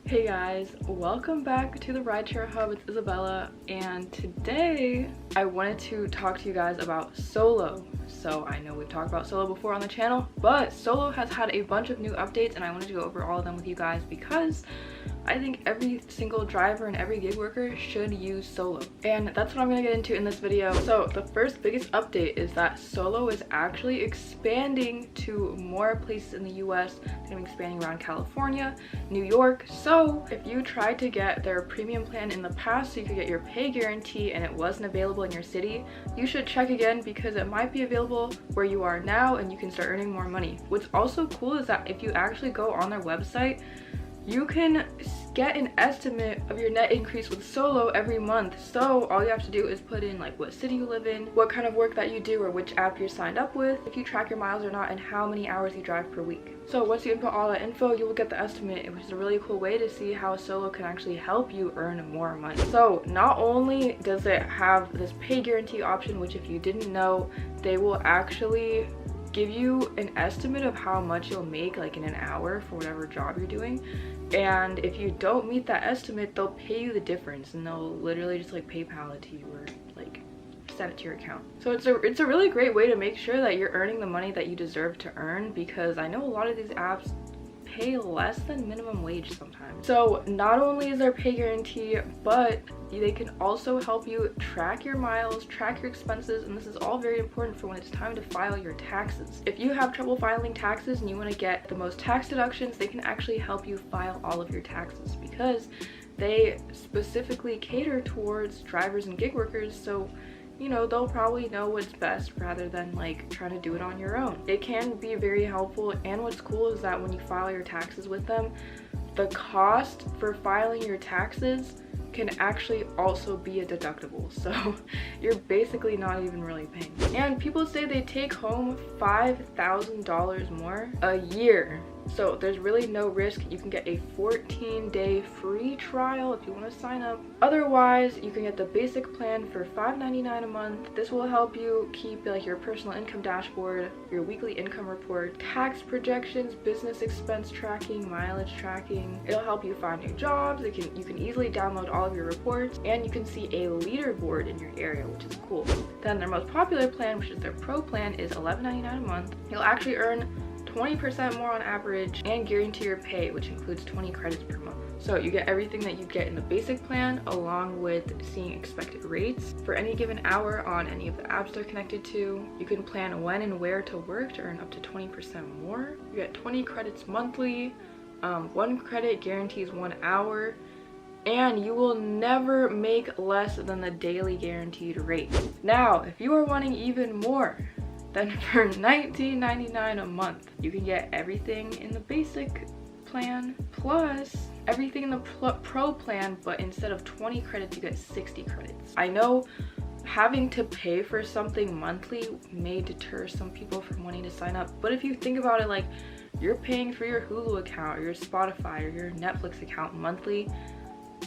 Hey guys, welcome back to the Rideshare Hub. It's Isabella, and today I wanted to talk to you guys about Solo. So I know we've talked about Solo before on the channel, but Solo has had a bunch of new updates and I wanted to go over all of them with you guys because I think every single driver and every gig worker should use Solo. And that's what I'm going to get into in this video. So the first biggest update is that Solo is actually expanding to more places in the US. It's going to be expanding around California, New York. So if you tried to get their premium plan in the past so you could get your pay guarantee and it wasn't available in your city, you should check again because it might be available where you are now and you can start earning more money. What's also cool is that if you actually go on their website, you can get an estimate of your net increase with Solo every month. So all you have to do is put in like what city you live in, what kind of work that you do, or which app you're signed up with, if you track your miles or not, and how many hours you drive per week. So once you input all that info, you will get the estimate, which is a really cool way to see how Solo can actually help you earn more money. So not only does it have this pay guarantee option, which if you didn't know, they will actually give you an estimate of how much you'll make like in an hour for whatever job you're doing, and if you don't meet that estimate, they'll pay you the difference and they'll literally just like PayPal it to you or like send it to your account. So it's a really great way to make sure that you're earning the money that you deserve to earn, because I know a lot of these apps pay less than minimum wage sometimes. So not only is there pay guarantee, but they can also help you track your miles, track your expenses, and this is all very important for when it's time to file your taxes. If you have trouble filing taxes and you want to get the most tax deductions, they can actually help you file all of your taxes because they specifically cater towards drivers and gig workers, so you know, they'll probably know what's best rather than like trying to do it on your own. It can be very helpful, and what's cool is that when you file your taxes with them, the cost for filing your taxes can actually also be a deductible, so you're basically not even really paying. And people say they take home $5,000 more a year. So there's really no risk. You can get a 14-day free trial if you want to sign up. Otherwise, you can get the basic plan for $5.99 a month. This will help you keep like your personal income dashboard, your weekly income report, tax projections, business expense tracking, mileage tracking. It'll help you find new jobs. You can easily download all of your reports, and you can see a leaderboard in your area, which is cool. Then their most popular plan, which is their pro plan, is $11.99 a month. You'll actually earn 20% more on average and guarantee your pay, which includes 20 credits per month. So you get everything that you get in the basic plan, along with seeing expected rates for any given hour on any of the apps they're connected to. You can plan when and where to work to earn up to 20% more. You get 20 credits monthly. 1 credit guarantees 1 hour, and you will never make less than the daily guaranteed rate. Now, if you are wanting even more, then for $19.99 a month, you can get everything in the basic plan plus everything in the pro plan, but instead of 20 credits, you get 60 credits. I know having to pay for something monthly may deter some people from wanting to sign up, but if you think about it, like you're paying for your Hulu account or your Spotify or your Netflix account monthly,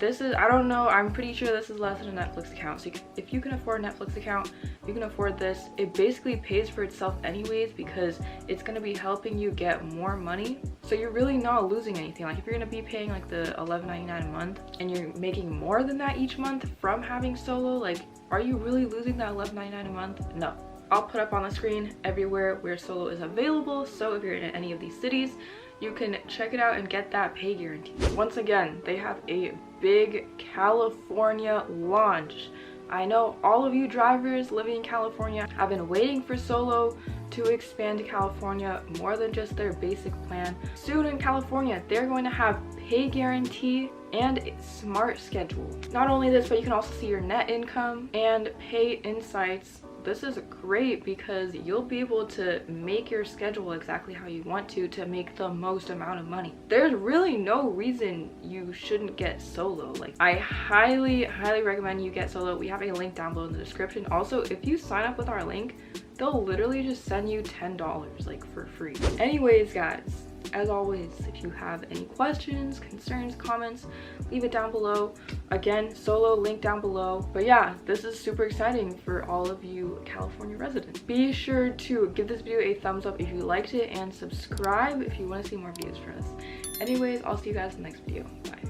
this is, I don't know, I'm pretty sure this is less than a Netflix account. So if you can afford a Netflix account, you can afford this. It basically pays for itself anyways because it's going to be helping you get more money. So you're really not losing anything. Like if you're going to be paying like the $11.99 a month and you're making more than that each month from having Solo, like are you really losing that $11.99 a month? No. I'll put up on the screen everywhere where Solo is available, so if you're in any of these cities, you can check it out and get that pay guarantee. Once again, they have a big California launch. I know all of you drivers living in California have been waiting for Solo to expand to California more than just their basic plan. Soon in California, they're going to have pay guarantee and smart schedule. Not only this, but you can also see your net income and pay insights. This is great because you'll be able to make your schedule exactly how you want to make the most amount of money. There's really no reason you shouldn't get Solo. Like I highly recommend you get Solo. We have a link down below in the description. Also, if you sign up with our link, they'll literally just send you $10 like for free. Anyways guys, as always, if you have any questions, concerns, comments, leave it down below. Again, solo link down below. But yeah, this is super exciting for all of you California residents. Be sure to give this video a thumbs up if you liked it, and subscribe if you want to see more videos from us. Anyways, I'll see you guys in the next video. Bye.